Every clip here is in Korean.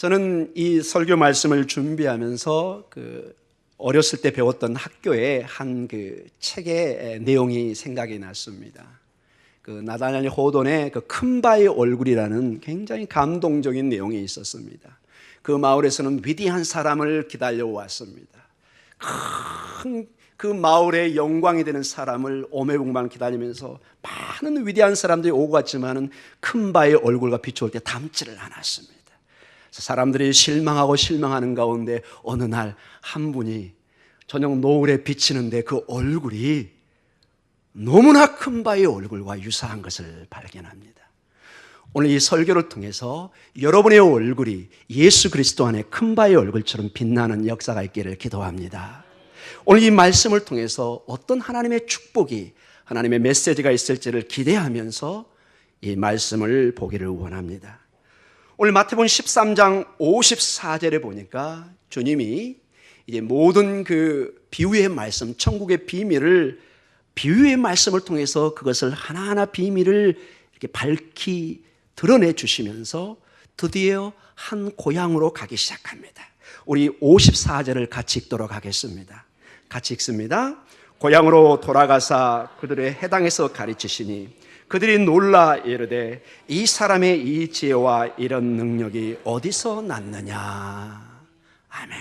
저는 이 설교 말씀을 준비하면서 어렸을 때 배웠던 학교의 한 책의 내용이 생각이 났습니다. 나다니엘 호돈의 큰 바의 얼굴이라는 굉장히 감동적인 내용이 있었습니다. 그 마을에서는 위대한 사람을 기다려왔습니다. 큰 그 마을의 영광이 되는 사람을 오매복만 기다리면서 많은 위대한 사람들이 오고 갔지만은 큰 바의 얼굴과 비추올 때 닮지를 않았습니다. 사람들이 실망하고 실망하는 가운데 어느 날 한 분이 저녁 노을에 비치는데 그 얼굴이 너무나 큰 바의 얼굴과 유사한 것을 발견합니다. 오늘 이 설교를 통해서 여러분의 얼굴이 예수 그리스도 안에 큰 바의 얼굴처럼 빛나는 역사가 있기를 기도합니다. 오늘 이 말씀을 통해서 어떤 하나님의 축복이, 하나님의 메시지가 있을지를 기대하면서 이 말씀을 보기를 원합니다. 오늘 마태복음 13장 54절에 보니까 주님이 이제 모든 비유의 말씀, 천국의 비밀을 비유의 말씀을 통해서 그것을 하나하나 비밀을 이렇게 밝히 드러내 주시면서 드디어 한 고향으로 가기 시작합니다. 우리 54절을 같이 읽도록 하겠습니다. 같이 읽습니다. 고향으로 돌아가사 그들의 해당에서 가르치시니 그들이 놀라 이르되 이 사람의 이 지혜와 이런 능력이 어디서 났느냐. 아멘.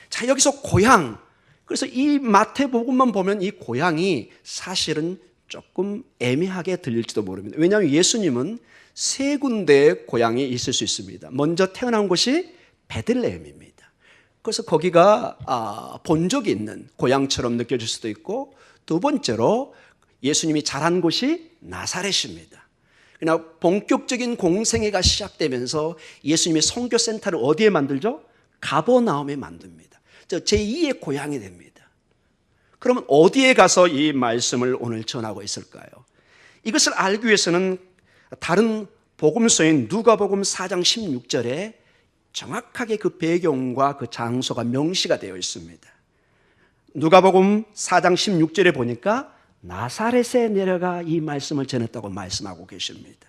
자, 여기서 고향. 그래서 이 마태복음만 보면 이 고향이 사실은 조금 애매하게 들릴지도 모릅니다. 왜냐하면 예수님은 세 군데의 고향이 있을 수 있습니다. 먼저 태어난 곳이 베들레헴입니다. 그래서 거기가 본적이 있는 고향처럼 느껴질 수도 있고, 두 번째로 예수님이 자란 곳이 나사렛입니다. 그러나 본격적인 공생애가 시작되면서 예수님의 선교센터를 어디에 만들죠? 가버나움에 만듭니다. 제2의 고향이 됩니다. 그러면 어디에 가서 이 말씀을 오늘 전하고 있을까요? 이것을 알기 위해서는 다른 복음서인 누가복음 4장 16절에 정확하게 그 배경과 그 장소가 명시가 되어 있습니다. 누가복음 4장 16절에 보니까 나사렛에 내려가 이 말씀을 전했다고 말씀하고 계십니다.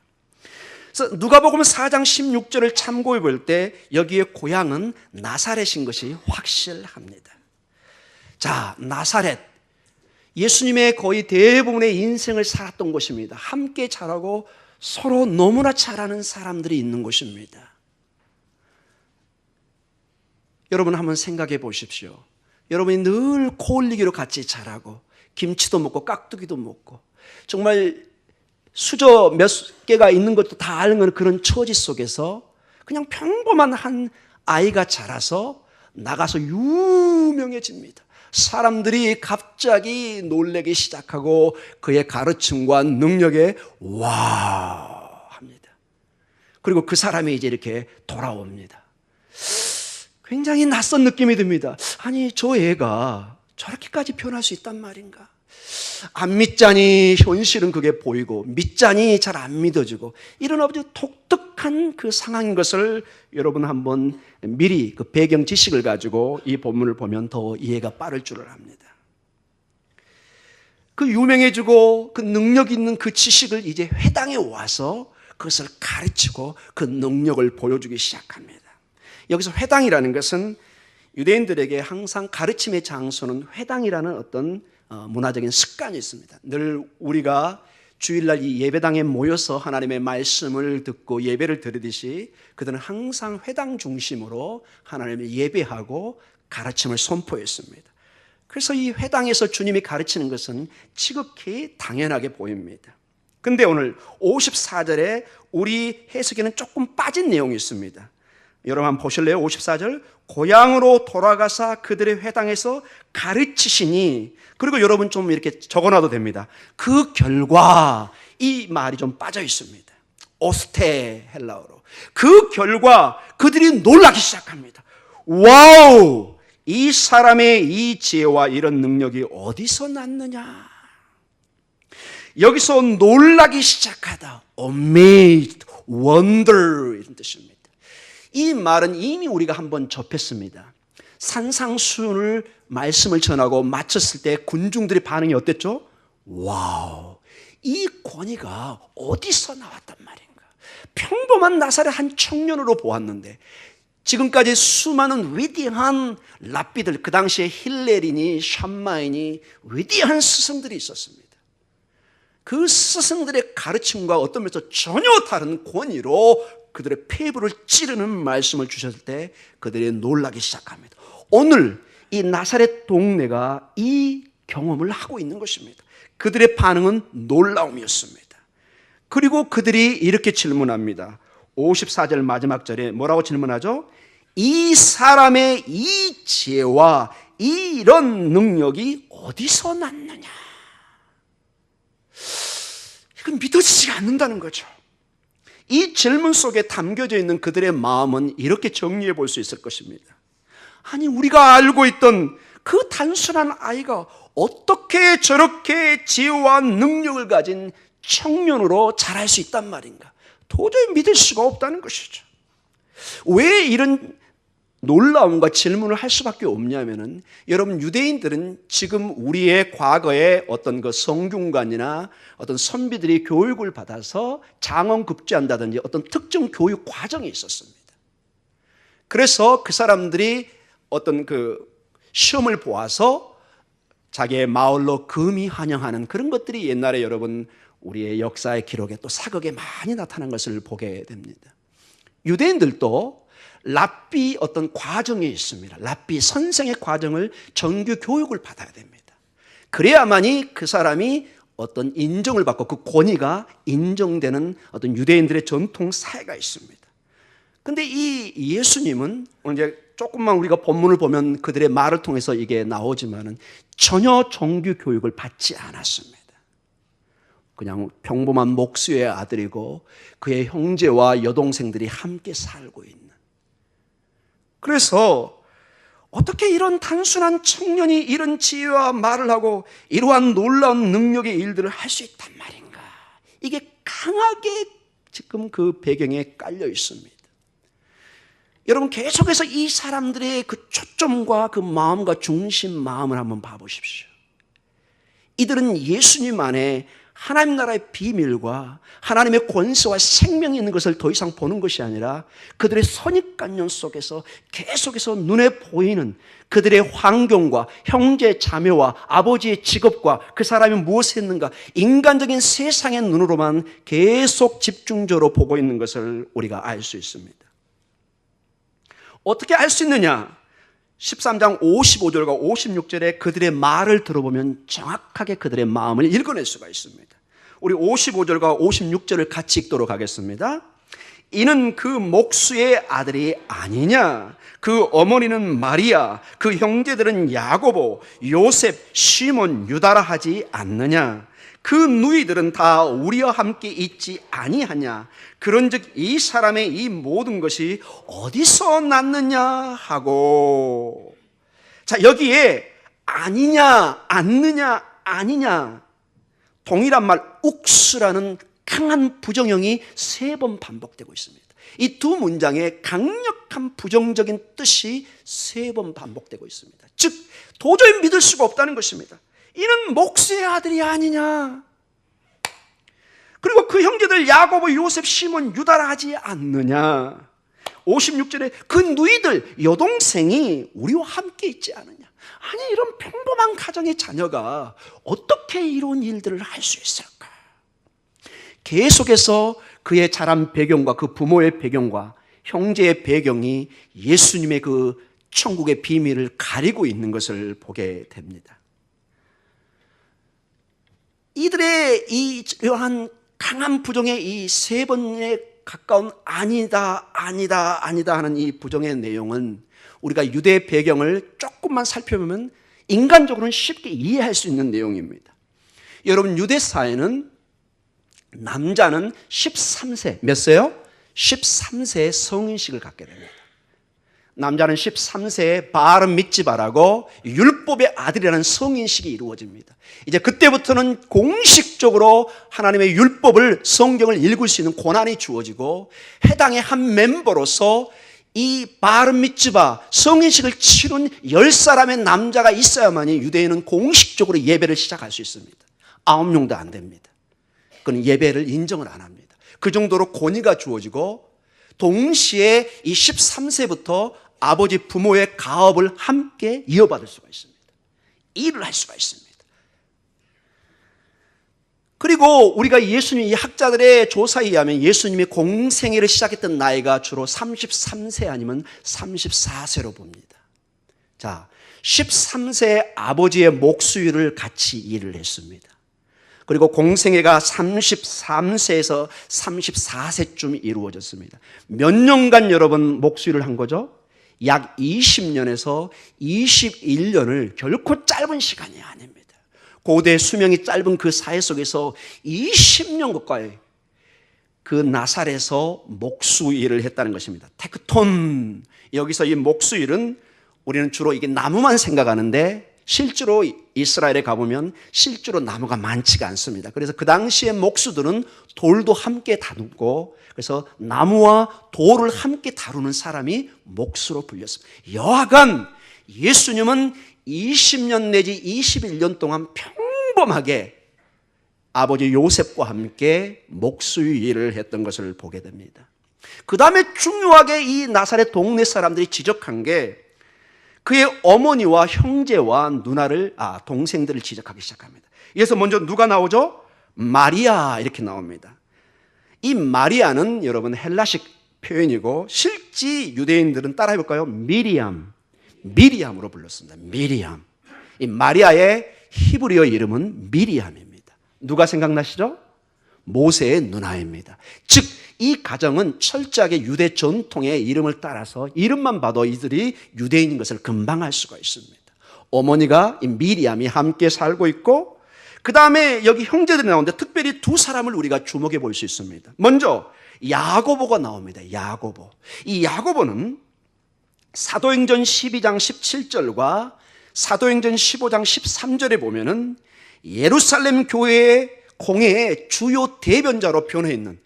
그래서 누가복음 4장 16절을 참고해 볼 때 여기에 고향은 나사렛인 것이 확실합니다. 자, 나사렛. 예수님의 거의 대부분의 인생을 살았던 곳입니다. 함께 자라고 서로 너무나 잘 아는 사람들이 있는 곳입니다. 여러분 한번 생각해 보십시오. 여러분이 늘 코올리기로 같이 자라고 김치도 먹고 깍두기도 먹고 정말 수저 몇 개가 있는 것도 다 아는 그런 처지 속에서 그냥 평범한 한 아이가 자라서 나가서 유명해집니다. 사람들이 갑자기 놀라기 시작하고 그의 가르침과 능력에 와우 합니다. 그리고 그 사람이 이제 이렇게 돌아옵니다. 굉장히 낯선 느낌이 듭니다. 아니, 저 애가 저렇게까지 변할 수 있단 말인가? 안 믿자니 현실은 그게 보이고 믿자니 잘 안 믿어지고 이런 아주 독특한 그 상황인 것을 여러분 한번 미리 그 배경 지식을 가지고 이 본문을 보면 더 이해가 빠를 줄을 압니다. 그 유명해지고 그 능력 있는 그 지식을 이제 회당에 와서 그것을 가르치고 그 능력을 보여주기 시작합니다. 여기서 회당이라는 것은 유대인들에게 항상 가르침의 장소는 회당이라는 어떤 문화적인 습관이 있습니다. 늘 우리가 주일날 이 예배당에 모여서 하나님의 말씀을 듣고 예배를 드리듯이 그들은 항상 회당 중심으로 하나님을 예배하고 가르침을 선포했습니다. 그래서 이 회당에서 주님이 가르치는 것은 지극히 당연하게 보입니다. 근데 오늘 54절에 우리 해석에는 조금 빠진 내용이 있습니다. 여러분 한번 보실래요? 54절. 고향으로 돌아가사 그들의 회당에서 가르치시니, 그리고 여러분 좀 이렇게 적어놔도 됩니다. 그 결과, 이 말이 좀 빠져 있습니다. 오스테 헬라어로. 그 결과 그들이 놀라기 시작합니다. 와우! 이 사람의 이 지혜와 이런 능력이 어디서 났느냐? 여기서 놀라기 시작하다. amazed, wonder 이런 뜻입니다. 이 말은 이미 우리가 한번 접했습니다. 산상수훈을 말씀을 전하고 마쳤을 때 군중들의 반응이 어땠죠? 와우, 이 권위가 어디서 나왔단 말인가? 평범한 나사렛 한 청년으로 보았는데 지금까지 수많은 위대한 랍비들, 그 당시에 힐레리니, 샴마이니 위대한 스승들이 있었습니다. 그 스승들의 가르침과 어떤 면에서 전혀 다른 권위로 그들의 폐부를 찌르는 말씀을 주셨을 때 그들이 놀라기 시작합니다. 오늘 이 나사렛 동네가 이 경험을 하고 있는 것입니다. 그들의 반응은 놀라움이었습니다. 그리고 그들이 이렇게 질문합니다. 54절 마지막 절에 뭐라고 질문하죠? 이 사람의 이 지혜와 이런 능력이 어디서 났느냐? 이건 믿어지지가 않는다는 거죠. 이 질문 속에 담겨져 있는 그들의 마음은 이렇게 정리해 볼 수 있을 것입니다. 아니, 우리가 알고 있던 그 단순한 아이가 어떻게 저렇게 지혜와 능력을 가진 청년으로 자랄 수 있단 말인가? 도저히 믿을 수가 없다는 것이죠. 왜 이런 놀라움과 질문을 할 수밖에 없냐면은, 여러분, 유대인들은 지금 우리의 과거의 어떤 그 성균관이나 어떤 선비들이 교육을 받아서 장원급제한다든지 어떤 특정 교육 과정이 있었습니다. 그래서 그 사람들이 어떤 그 시험을 보아서 자기의 마을로 금이 환영하는 그런 것들이 옛날에 여러분 우리의 역사의 기록에 또 사극에 많이 나타난 것을 보게 됩니다. 유대인들도 랍비 어떤 과정이 있습니다. 랍비 선생의 과정을 정규 교육을 받아야 됩니다. 그래야만이 그 사람이 어떤 인정을 받고 그 권위가 인정되는 어떤 유대인들의 전통 사회가 있습니다. 그런데 이 예수님은 이제 조금만 우리가 본문을 보면 그들의 말을 통해서 이게 나오지만은 전혀 정규 교육을 받지 않았습니다. 그냥 평범한 목수의 아들이고 그의 형제와 여동생들이 함께 살고 있는. 그래서 어떻게 이런 단순한 청년이 이런 지혜와 말을 하고 이러한 놀라운 능력의 일들을 할 수 있단 말인가? 이게 강하게 지금 그 배경에 깔려 있습니다. 여러분, 계속해서 이 사람들의 그 초점과 그 마음과 중심 마음을 한번 봐보십시오. 이들은 예수님 안에 하나님 나라의 비밀과 하나님의 권세와 생명이 있는 것을 더 이상 보는 것이 아니라 그들의 선입관념 속에서 계속해서 눈에 보이는 그들의 환경과 형제 자매와 아버지의 직업과 그 사람이 무엇을 했는가, 인간적인 세상의 눈으로만 계속 집중적으로 보고 있는 것을 우리가 알 수 있습니다. 어떻게 알 수 있느냐? 13장 55절과 56절에 그들의 말을 들어보면 정확하게 그들의 마음을 읽어낼 수가 있습니다. 우리 55절과 56절을 같이 읽도록 하겠습니다. 이는 그 목수의 아들이 아니냐? 그 어머니는 마리아, 그 형제들은 야고보, 요셉, 시몬, 유다라 하지 않느냐? 그 누이들은 다 우리와 함께 있지 아니하냐? 그런즉 이 사람의 이 모든 것이 어디서 났느냐 하고. 자, 여기에 아니냐, 않느냐, 아니냐, 동일한 말 욱수라는 강한 부정형이 3번 반복되고 있습니다. 이 두 문장에 강력한 부정적인 뜻이 3번 반복되고 있습니다. 즉 도저히 믿을 수가 없다는 것입니다. 이는 목수의 아들이 아니냐? 그리고 그 형제들 야고보, 요셉, 시몬, 유다라 하지 않느냐? 56절에 그 누이들, 여동생이 우리와 함께 있지 않느냐? 아니, 이런 평범한 가정의 자녀가 어떻게 이런 일들을 할 수 있을까? 계속해서 그의 자란 배경과 그 부모의 배경과 형제의 배경이 예수님의 그 천국의 비밀을 가리고 있는 것을 보게 됩니다. 이들의 이러한 강한 부정의 이 3번에 가까운 아니다, 아니다, 아니다 하는 이 부정의 내용은 우리가 유대 배경을 조금만 살펴보면 인간적으로는 쉽게 이해할 수 있는 내용입니다. 여러분, 유대 사회는 남자는 13세, 몇 세요? 13세에 성인식을 갖게 됩니다. 남자는 13세에 바르 미츠바라고 율법의 아들이라는 성인식이 이루어집니다. 이제 그때부터는 공식적으로 하나님의 율법을, 성경을 읽을 수 있는 권한이 주어지고 해당의 한 멤버로서 이 바르 미츠바 성인식을 치른 10사람의 남자가 있어야만이 유대인은 공식적으로 예배를 시작할 수 있습니다. 9명도 안 됩니다. 그건 예배를 인정을 안 합니다. 그 정도로 권위가 주어지고 동시에 이 13세부터 아버지 부모의 가업을 함께 이어받을 수가 있습니다. 일을 할 수가 있습니다. 그리고 우리가 예수님, 이 학자들의 조사에 의하면 예수님이 공생애를 시작했던 나이가 주로 33세 아니면 34세로 봅니다. 자, 13세 아버지의 목수일을 같이 일을 했습니다. 그리고 공생애가 33세에서 34세쯤 이루어졌습니다. 몇 년간 여러분 목수일을 한 거죠? 약 20년에서 21년을 결코 짧은 시간이 아닙니다. 고대 수명이 짧은 그 사회 속에서 20년 가까이 그 나살에서 목수일을 했다는 것입니다. 테크톤, 여기서 이 목수일은 우리는 주로 이게 나무만 생각하는데 실제로 이스라엘에 가보면 실제로 나무가 많지가 않습니다. 그래서 그 당시에 목수들은 돌도 함께 다루고, 그래서 나무와 돌을 함께 다루는 사람이 목수로 불렸습니다. 여하간 예수님은 20년 내지 21년 동안 평범하게 아버지 요셉과 함께 목수의 일을 했던 것을 보게 됩니다. 그 다음에 중요하게 이 나사렛 동네 사람들이 지적한 게 그의 어머니와 형제와 누나를, 동생들을 지적하기 시작합니다. 여기서 먼저 누가 나오죠? 마리아, 이렇게 나옵니다. 이 마리아는 여러분 헬라식 표현이고 실제 유대인들은 따라해볼까요? 미리암으로 불렀습니다. 미리암. 이 마리아의 히브리어 이름은 미리암입니다. 누가 생각나시죠? 모세의 누나입니다. 즉 이 가정은 철저하게 유대 전통의 이름을 따라서 이름만 봐도 이들이 유대인인 것을 금방 알 수가 있습니다. 어머니가 이 미리암이 함께 살고 있고, 그 다음에 여기 형제들이 나오는데 특별히 두 사람을 우리가 주목해 볼 수 있습니다. 먼저 야고보가 나옵니다. 야고보. 이 야고보는 사도행전 12장 17절과 사도행전 15장 13절에 보면은 예루살렘 교회의 공회의 주요 대변자로 변해 있는,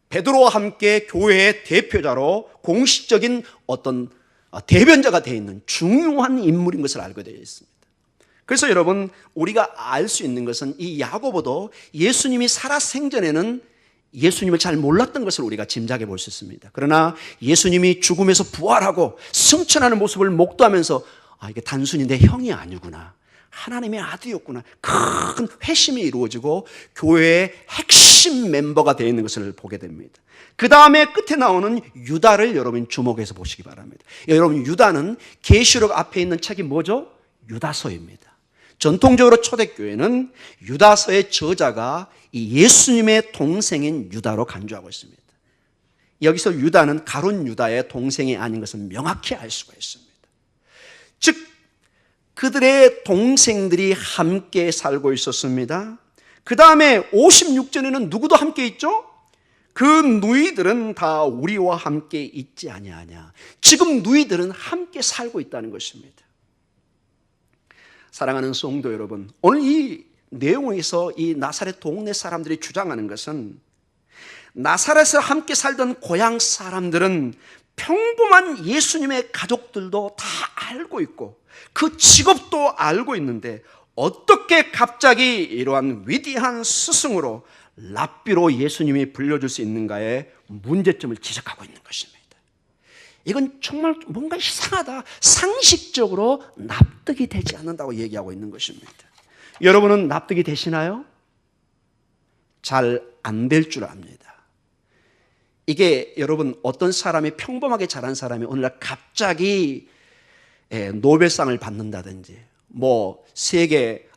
베드로와 함께 교회의 대표자로 공식적인 어떤 대변자가 되어 있는 중요한 인물인 것을 알게 되어 있습니다. 그래서 여러분, 우리가 알 수 있는 것은 이 야고보도 예수님이 살아 생전에는 예수님을 잘 몰랐던 것을 우리가 짐작해 볼 수 있습니다. 그러나 예수님이 죽음에서 부활하고 승천하는 모습을 목도하면서 이게 단순히 내 형이 아니구나, 하나님의 아들이었구나, 큰 회심이 이루어지고 교회의 핵심 멤버가 되어 있는 것을 보게 됩니다. 그 다음에 끝에 나오는 유다를 여러분 주목해서 보시기 바랍니다. 여러분, 유다는 계시록 앞에 있는 책이 뭐죠? 유다서입니다. 전통적으로 초대교회는 유다서의 저자가 이 예수님의 동생인 유다로 간주하고 있습니다. 여기서 유다는 가룟 유다의 동생이 아닌 것을 명확히 알 수가 있습니다. 즉 그들의 동생들이 함께 살고 있었습니다. 그 다음에 56절에는 누구도 함께 있죠? 그 누이들은 다 우리와 함께 있지 아니하냐. 지금 누이들은 함께 살고 있다는 것입니다. 사랑하는 성도 여러분, 오늘 이 내용에서 이 나사렛 동네 사람들이 주장하는 것은 나사렛에서 함께 살던 고향 사람들은 평범한 예수님의 가족들도 다 알고 있고 그 직업도 알고 있는데 어떻게 갑자기 이러한 위대한 스승으로 랍비로 예수님이 불려줄 수 있는가의 문제점을 지적하고 있는 것입니다. 이건 정말 뭔가 이상하다, 상식적으로 납득이 되지 않는다고 얘기하고 있는 것입니다. 여러분은 납득이 되시나요? 잘 안 될 줄 압니다. 이게 여러분, 어떤 사람이 평범하게 자란 사람이 오늘날 갑자기 노벨상을 받는다든지, 세계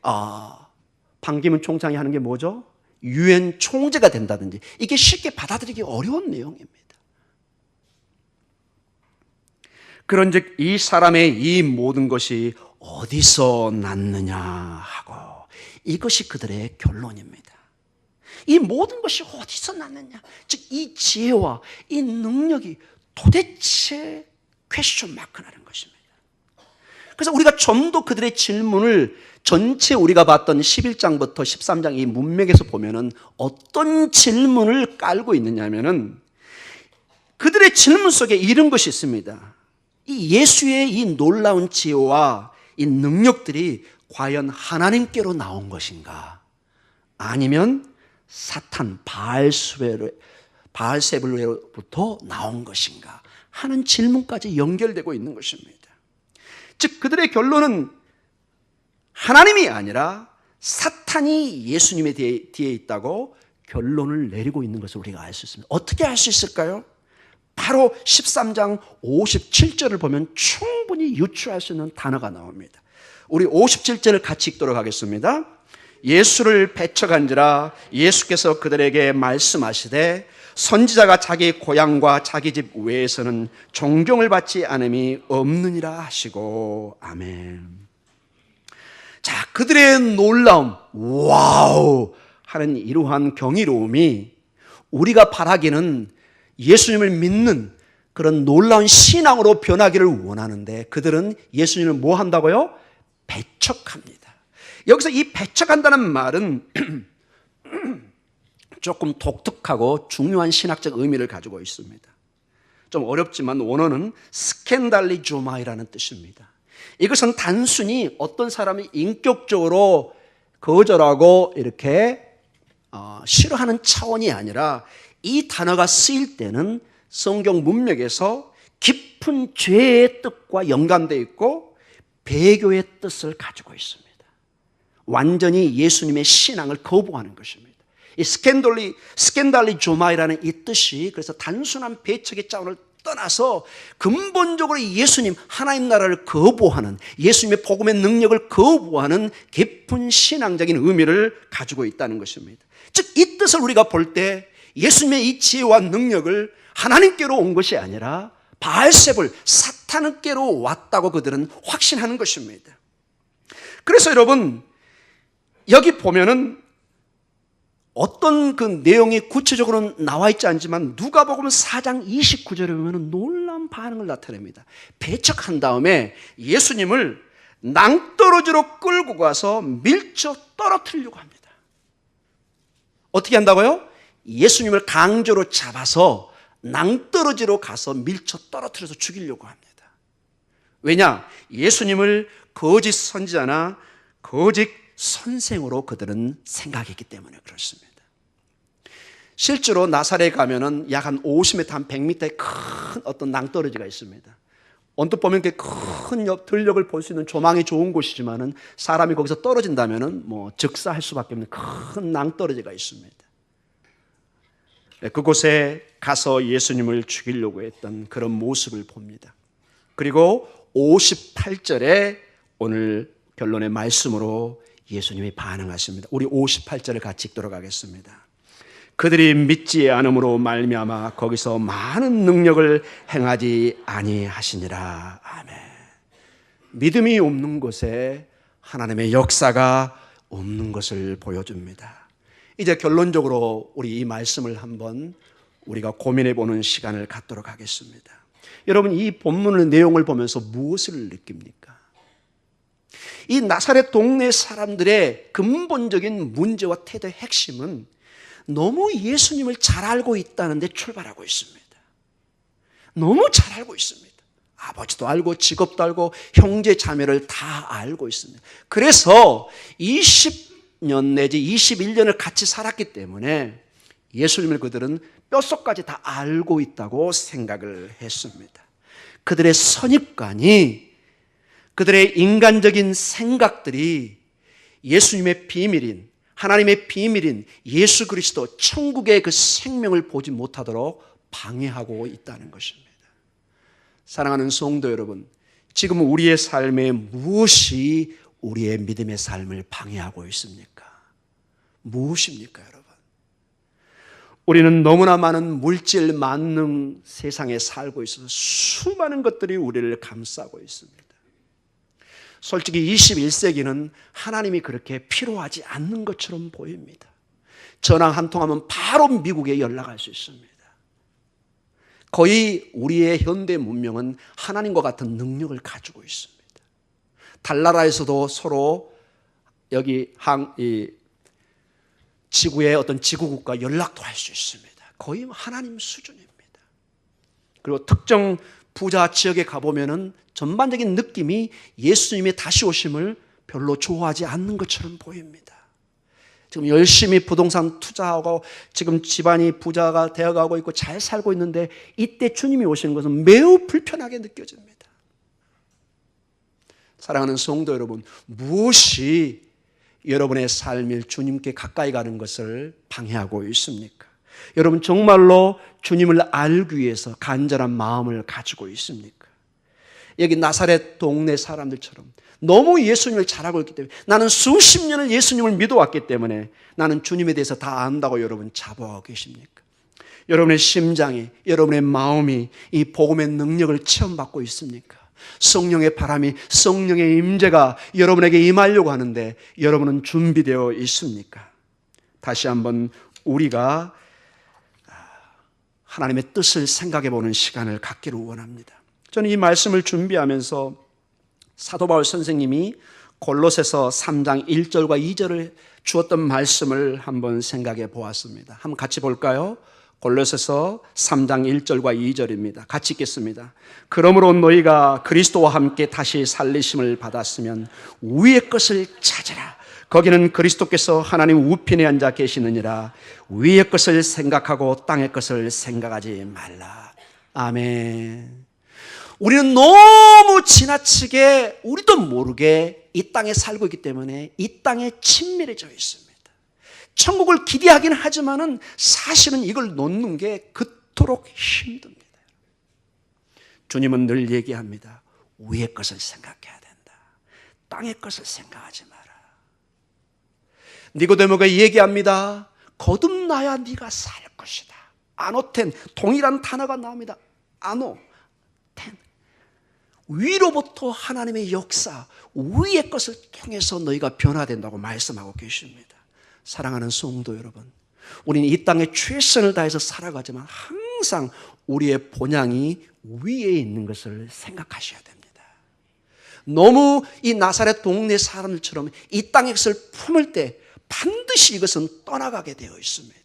반기문 총장이 하는 게 뭐죠? 유엔 총재가 된다든지, 이게 쉽게 받아들이기 어려운 내용입니다. 그런즉 이 사람의 이 모든 것이 어디서 났느냐 하고, 이것이 그들의 결론입니다. 이 모든 것이 어디서 났느냐, 즉 이 지혜와 이 능력이 도대체 퀘스천 마크라는 것입니다. 그래서 우리가 좀 더 그들의 질문을 전체 우리가 봤던 11장부터 13장 이 문맥에서 보면은 어떤 질문을 깔고 있느냐면은 그들의 질문 속에 이런 것이 있습니다. 이 예수의 이 놀라운 지혜와 이 능력들이 과연 하나님께로 나온 것인가, 아니면 사탄 바알세불로부터 나온 것인가 하는 질문까지 연결되고 있는 것입니다. 즉 그들의 결론은 하나님이 아니라 사탄이 예수님에 뒤에 있다고 결론을 내리고 있는 것을 우리가 알 수 있습니다. 어떻게 알 수 있을까요? 바로 13장 57절을 보면 충분히 유추할 수 있는 단어가 나옵니다. 우리 57절을 같이 읽도록 하겠습니다. 예수를 배척한지라 예수께서 그들에게 말씀하시되 선지자가 자기 고향과 자기 집 외에서는 존경을 받지 않음이 없느니라 하시고. 아멘. 자, 그들의 놀라움, 와우 하는 이러한 경이로움이 우리가 바라기는 예수님을 믿는 그런 놀라운 신앙으로 변하기를 원하는데 그들은 예수님을 뭐 한다고요? 배척합니다. 여기서 이 배척한다는 말은 조금 독특하고 중요한 신학적 의미를 가지고 있습니다. 좀 어렵지만 원어는 스캔달리조마이라는 뜻입니다. 이것은 단순히 어떤 사람이 인격적으로 거절하고 이렇게 싫어하는 차원이 아니라 이 단어가 쓰일 때는 성경 문맥에서 깊은 죄의 뜻과 연관되어 있고 배교의 뜻을 가지고 있습니다. 완전히 예수님의 신앙을 거부하는 것입니다. 이 스캔달리조마이라는 이 뜻이 그래서 단순한 배척의 차원을 떠나서 근본적으로 예수님 하나님 나라를 거부하는, 예수님의 복음의 능력을 거부하는 깊은 신앙적인 의미를 가지고 있다는 것입니다. 즉 이 뜻을 우리가 볼 때 예수님의 이 지혜와 능력을 하나님께로 온 것이 아니라 바알세불 사탄께로 왔다고 그들은 확신하는 것입니다. 그래서 여러분 여기 보면은 어떤 그 내용이 구체적으로는 나와 있지 않지만 누가복음 4장 29절에 보면 놀라운 반응을 나타냅니다. 배척한 다음에 예수님을 낭떠러지로 끌고 가서 밀쳐 떨어뜨리려고 합니다. 어떻게 한다고요? 예수님을 강제로 잡아서 낭떠러지로 가서 밀쳐 떨어뜨려서 죽이려고 합니다. 왜냐? 예수님을 거짓 선지자나 거짓 선생으로 그들은 생각했기 때문에 그렇습니다. 실제로 나사렛에 가면은 약 한 50m, 한 100m의 큰 어떤 낭떠러지가 있습니다. 언뜻 보면 큰 들녘을 볼 수 있는 조망이 좋은 곳이지만은 사람이 거기서 떨어진다면은 뭐 즉사할 수밖에 없는 큰 낭떠러지가 있습니다. 그곳에 가서 예수님을 죽이려고 했던 그런 모습을 봅니다. 그리고 58절에 오늘 결론의 말씀으로 예수님이 반응하십니다. 우리 58절을 같이 읽도록 하겠습니다. 그들이 믿지 않음으로 말미암아 거기서 많은 능력을 행하지 아니하시니라. 아멘. 믿음이 없는 곳에 하나님의 역사가 없는 것을 보여줍니다. 이제 결론적으로 우리 이 말씀을 한번 우리가 고민해 보는 시간을 갖도록 하겠습니다. 여러분 이 본문의 내용을 보면서 무엇을 느낍니까? 이 나사렛 동네 사람들의 근본적인 문제와 태도의 핵심은 너무 예수님을 잘 알고 있다는 데 출발하고 있습니다. 너무 잘 알고 있습니다. 아버지도 알고 직업도 알고 형제 자매를 다 알고 있습니다. 그래서 20년 내지 21년을 같이 살았기 때문에 예수님을 그들은 뼛속까지 다 알고 있다고 생각을 했습니다. 그들의 선입관이, 그들의 인간적인 생각들이 예수님의 비밀인, 하나님의 비밀인 예수 그리스도 천국의 그 생명을 보지 못하도록 방해하고 있다는 것입니다. 사랑하는 성도 여러분, 지금 우리의 삶에 무엇이 우리의 믿음의 삶을 방해하고 있습니까? 무엇입니까, 여러분? 우리는 너무나 많은 물질 만능 세상에 살고 있어서 수많은 것들이 우리를 감싸고 있습니다. 솔직히 21세기는 하나님이 그렇게 필요하지 않는 것처럼 보입니다. 전화 한 통하면 바로 미국에 연락할 수 있습니다. 거의 우리의 현대 문명은 하나님과 같은 능력을 가지고 있습니다. 달나라에서도 서로 여기 지구의 어떤 지구국과 연락도 할 수 있습니다. 거의 하나님 수준입니다. 그리고 특정 부자 지역에 가보면은 전반적인 느낌이 예수님의 다시 오심을 별로 좋아하지 않는 것처럼 보입니다. 지금 열심히 부동산 투자하고 지금 집안이 부자가 되어가고 있고 잘 살고 있는데 이때 주님이 오시는 것은 매우 불편하게 느껴집니다. 사랑하는 성도 여러분, 무엇이 여러분의 삶을 주님께 가까이 가는 것을 방해하고 있습니까? 여러분 정말로 주님을 알기 위해서 간절한 마음을 가지고 있습니까? 여기 나사렛 동네 사람들처럼 너무 예수님을 잘 알고 있기 때문에, 나는 수십 년을 예수님을 믿어왔기 때문에 나는 주님에 대해서 다 안다고 여러분 자부하고 계십니까? 여러분의 심장이, 여러분의 마음이 이 복음의 능력을 체험받고 있습니까? 성령의 바람이, 성령의 임재가 여러분에게 임하려고 하는데 여러분은 준비되어 있습니까? 다시 한번 우리가 하나님의 뜻을 생각해 보는 시간을 갖기를 원합니다. 저는 이 말씀을 준비하면서 사도 바울 선생님이 골로새서 3장 1절과 2절을 주었던 말씀을 한번 생각해 보았습니다. 한번 같이 볼까요? 골로새서 3장 1절과 2절입니다. 같이 읽겠습니다. 그러므로 너희가 그리스도와 함께 다시 살리심을 받았으면 위의 것을 찾으라. 거기는 그리스도께서 하나님 우편에 앉아 계시느니라. 위의 것을 생각하고 땅의 것을 생각하지 말라. 아멘. 우리는 너무 지나치게 우리도 모르게 이 땅에 살고 있기 때문에 이 땅에 친밀해져 있습니다. 천국을 기대하긴 하지만은 사실은 이걸 놓는 게 그토록 힘듭니다. 주님은 늘 얘기합니다. 위의 것을 생각해야 된다. 땅의 것을 생각하지 마라. 니고데모가 얘기합니다. 거듭나야 네가 살 것이다. 아노텐, 동일한 단어가 나옵니다. 아노, 텐. 위로부터 하나님의 역사, 위의 것을 통해서 너희가 변화된다고 말씀하고 계십니다. 사랑하는 성도 여러분, 우리는 이 땅에 최선을 다해서 살아가지만 항상 우리의 본향이 위에 있는 것을 생각하셔야 됩니다. 너무 이 나사렛 동네 사람들처럼 이 땅의 것을 품을 때 반드시 이것은 떠나가게 되어 있습니다.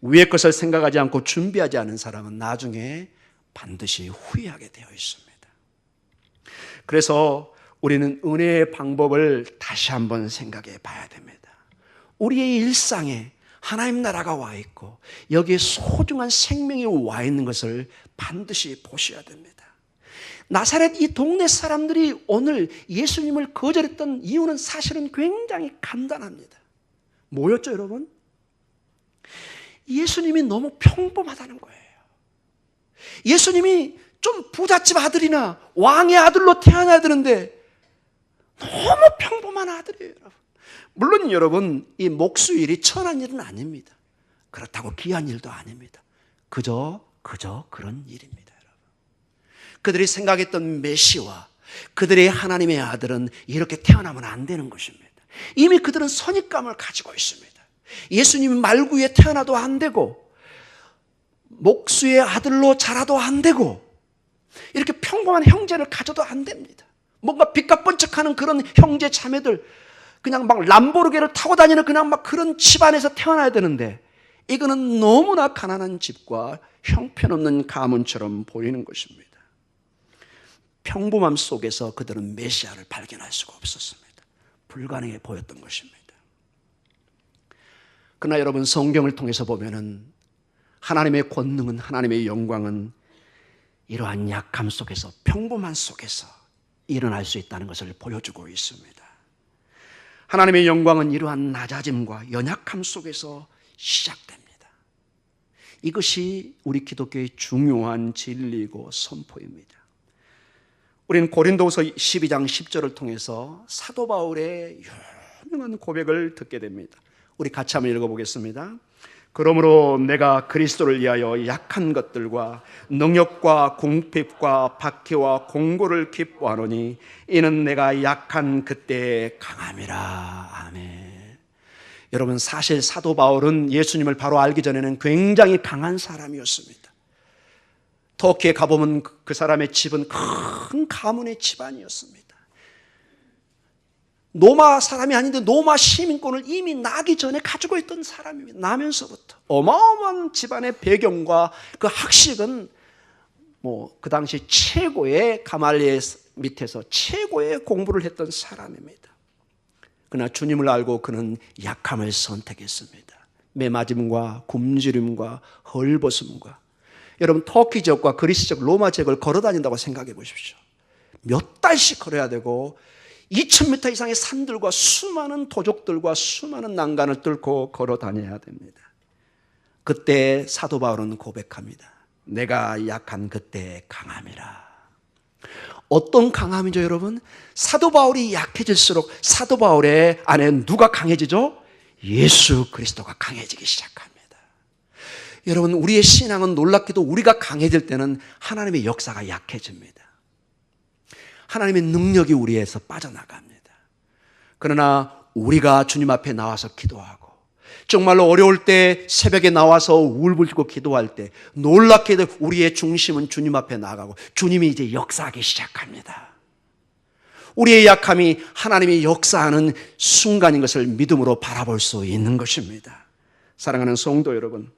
위의 것을 생각하지 않고 준비하지 않은 사람은 나중에 반드시 후회하게 되어 있습니다. 그래서 우리는 은혜의 방법을 다시 한번 생각해 봐야 됩니다. 우리의 일상에 하나님 나라가 와 있고 여기에 소중한 생명이 와 있는 것을 반드시 보셔야 됩니다. 나사렛 이 동네 사람들이 오늘 예수님을 거절했던 이유는 사실은 굉장히 간단합니다. 뭐였죠, 여러분? 예수님이 너무 평범하다는 거예요. 예수님이 좀 부잣집 아들이나 왕의 아들로 태어나야 되는데 너무 평범한 아들이에요, 여러분. 물론 여러분, 이 목수일이 천한 일은 아닙니다. 그렇다고 귀한 일도 아닙니다. 그저 그런 일입니다, 여러분. 그들이 생각했던 메시와 그들의 하나님의 아들은 이렇게 태어나면 안 되는 것입니다. 이미 그들은 선입감을 가지고 있습니다. 예수님이 말구에 태어나도 안 되고 목수의 아들로 자라도 안 되고 이렇게 평범한 형제를 가져도 안 됩니다. 뭔가 빛과 번쩍하는 그런 형제 자매들, 그냥 막 람보르기를 타고 다니는 그냥 막 그런 집안에서 태어나야 되는데 이거는 너무나 가난한 집과 형편없는 가문처럼 보이는 것입니다. 평범함 속에서 그들은 메시아를 발견할 수가 없었습니다. 불가능해 보였던 것입니다. 그러나 여러분, 성경을 통해서 보면은 하나님의 권능은, 하나님의 영광은 이러한 약함 속에서, 평범한 속에서 일어날 수 있다는 것을 보여주고 있습니다. 하나님의 영광은 이러한 낮아짐과 연약함 속에서 시작됩니다. 이것이 우리 기독교의 중요한 진리이고 선포입니다. 우리는 고린도후서 12장 10절을 통해서 사도 바울의 유명한 고백을 듣게 됩니다. 우리 같이 한번 읽어보겠습니다. 그러므로 내가 그리스도를 위하여 약한 것들과 능력과 궁핍과 박해와 공고를 기뻐하노니 이는 내가 약한 그때에 강함이라. 아멘. 여러분, 사실 사도 바울은 예수님을 바로 알기 전에는 굉장히 강한 사람이었습니다. 터키에 가보면 그 사람의 집은 큰 가문의 집안이었습니다. 로마 사람이 아닌데 로마 시민권을 이미 나기 전에 가지고 있던 사람입니다. 나면서부터 어마어마한 집안의 배경과 그 학식은 그 당시 최고의 가말리엘 밑에서 최고의 공부를 했던 사람입니다. 그러나 주님을 알고 그는 약함을 선택했습니다. 매맞음과 굶주림과 헐벗음과, 여러분 터키 지역과 그리스 지역, 로마 지역을 걸어 다닌다고 생각해 보십시오. 몇 달씩 걸어야 되고 2000m 이상의 산들과 수많은 도적들과 수많은 난간을 뚫고 걸어 다녀야 됩니다. 그때 사도 바울은 고백합니다. 내가 약한 그때 강함이라. 어떤 강함이죠, 여러분? 사도 바울이 약해질수록 사도 바울의 안에 누가 강해지죠? 예수 그리스도가 강해지기 시작합니다. 여러분, 우리의 신앙은 놀랍게도 우리가 강해질 때는 하나님의 역사가 약해집니다. 하나님의 능력이 우리에서 빠져나갑니다. 그러나 우리가 주님 앞에 나와서 기도하고, 정말로 어려울 때 새벽에 나와서 울부짖고 기도할 때 놀랍게도 우리의 중심은 주님 앞에 나가고 주님이 이제 역사하기 시작합니다. 우리의 약함이 하나님이 역사하는 순간인 것을 믿음으로 바라볼 수 있는 것입니다. 사랑하는 성도 여러분,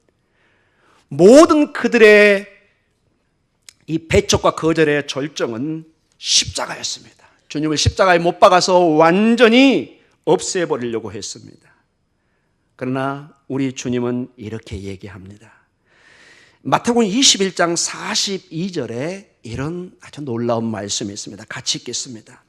모든 그들의 이 배척과 거절의 절정은 십자가였습니다. 주님을 십자가에 못 박아서 완전히 없애버리려고 했습니다. 그러나 우리 주님은 이렇게 얘기합니다. 마태복음 21장 42절에 이런 아주 놀라운 말씀이 있습니다. 같이 읽겠습니다.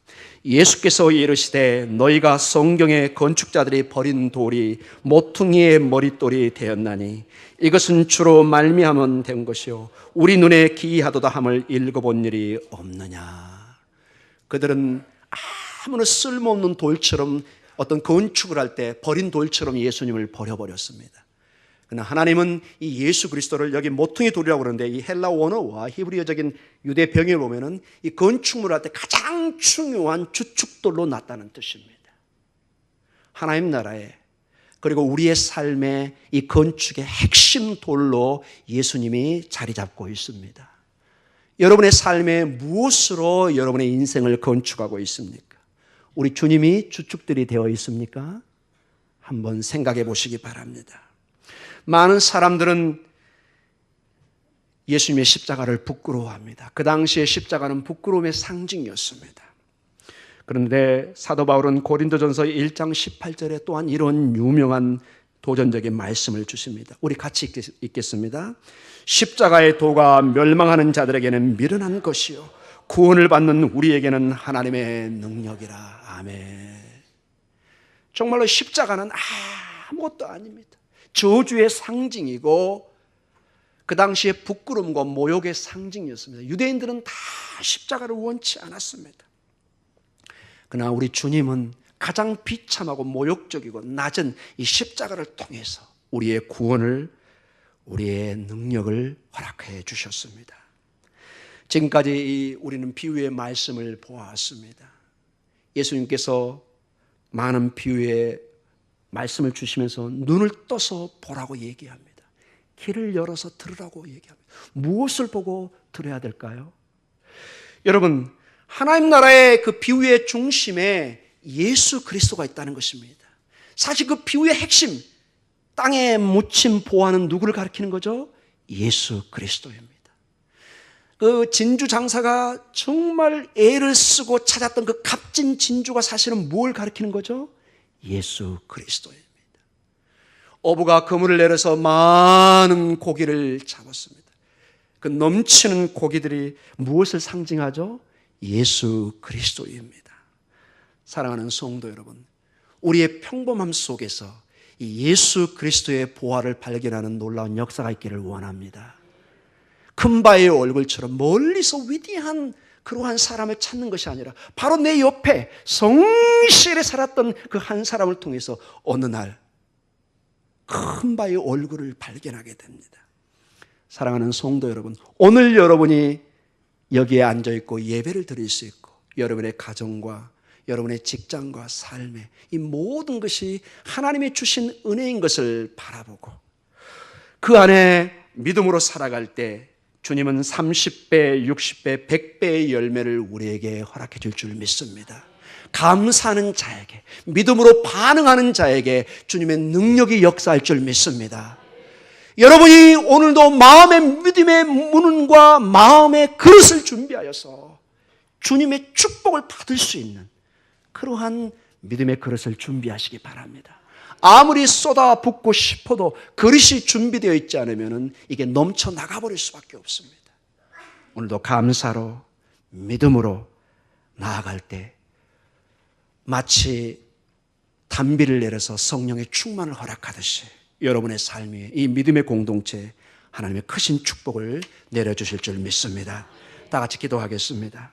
예수께서 이르시되 너희가 성경의 건축자들이 버린 돌이 모퉁이의 머릿돌이 되었나니 이것은 주로 말미암은 된 것이요 우리 눈에 기이하도다 함을 읽어본 일이 없느냐. 그들은 아무런 쓸모없는 돌처럼 어떤 건축을 할 때 버린 돌처럼 예수님을 버려버렸습니다. 그러나 하나님은 이 예수 그리스도를 여기 모퉁이 돌이라고 그러는데 이 헬라 원어와 히브리어적인 유대 병에 보면은 이 건축물을 할 때 가장 중요한 주축돌로 놨다는 뜻입니다. 하나님 나라에 그리고 우리의 삶의 이 건축의 핵심 돌로 예수님이 자리 잡고 있습니다. 여러분의 삶에 무엇으로 여러분의 인생을 건축하고 있습니까? 우리 주님이 주축들이 되어 있습니까? 한번 생각해 보시기 바랍니다. 많은 사람들은 예수님의 십자가를 부끄러워합니다. 그 당시에 십자가는 부끄러움의 상징이었습니다. 그런데 사도 바울은 고린도전서 1장 18절에 또한 이런 유명한 도전적인 말씀을 주십니다. 우리 같이 읽겠습니다. 십자가의 도가 멸망하는 자들에게는 미련한 것이요 구원을 받는 우리에게는 하나님의 능력이라. 아멘. 정말로 십자가는 아무것도 아닙니다. 저주의 상징이고 그 당시에 부끄러움과 모욕의 상징이었습니다. 유대인들은 다 십자가를 원치 않았습니다. 그러나 우리 주님은 가장 비참하고 모욕적이고 낮은 이 십자가를 통해서 우리의 구원을, 우리의 능력을 허락해 주셨습니다. 지금까지 우리는 비유의 말씀을 보았습니다. 예수님께서 많은 비유의 말씀을 주시면서 눈을 떠서 보라고 얘기합니다. 귀를 열어서 들으라고 얘기합니다. 무엇을 보고 들어야 될까요? 여러분, 하나님 나라의 그 비유의 중심에 예수 그리스도가 있다는 것입니다. 사실 그 비유의 핵심, 땅에 묻힌 보화는 누구를 가리키는 거죠? 예수 그리스도입니다. 그 진주 장사가 정말 애를 쓰고 찾았던 그 값진 진주가 사실은 뭘 가리키는 거죠? 예수 그리스도입니다. 어부가 그물을 내려서 많은 고기를 잡았습니다. 그 넘치는 고기들이 무엇을 상징하죠? 예수 그리스도입니다. 사랑하는 성도 여러분, 우리의 평범함 속에서 이 예수 그리스도의 보화를 발견하는 놀라운 역사가 있기를 원합니다. 금바의 얼굴처럼 멀리서 위대한 그러한 사람을 찾는 것이 아니라 바로 내 옆에 성실히 살았던 그 한 사람을 통해서 어느 날 금바의 얼굴을 발견하게 됩니다. 사랑하는 성도 여러분, 오늘 여러분이 여기에 앉아있고 예배를 드릴 수 있고 여러분의 가정과 여러분의 직장과 삶에 이 모든 것이 하나님이 주신 은혜인 것을 바라보고 그 안에 믿음으로 살아갈 때 주님은 30배, 60배, 100배의 열매를 우리에게 허락해 줄 줄 믿습니다. 감사하는 자에게, 믿음으로 반응하는 자에게 주님의 능력이 역사할 줄 믿습니다. 여러분이 오늘도 마음의 믿음의 문과 마음의 그릇을 준비하여서 주님의 축복을 받을 수 있는 그러한 믿음의 그릇을 준비하시기 바랍니다. 아무리 쏟아붓고 싶어도 그릇이 준비되어 있지 않으면 이게 넘쳐 나가버릴 수밖에 없습니다. 오늘도 감사로 믿음으로 나아갈 때 마치 단비를 내려서 성령의 충만을 허락하듯이 여러분의 삶 위에 이 믿음의 공동체 하나님의 크신 축복을 내려주실 줄 믿습니다. 다 같이 기도하겠습니다.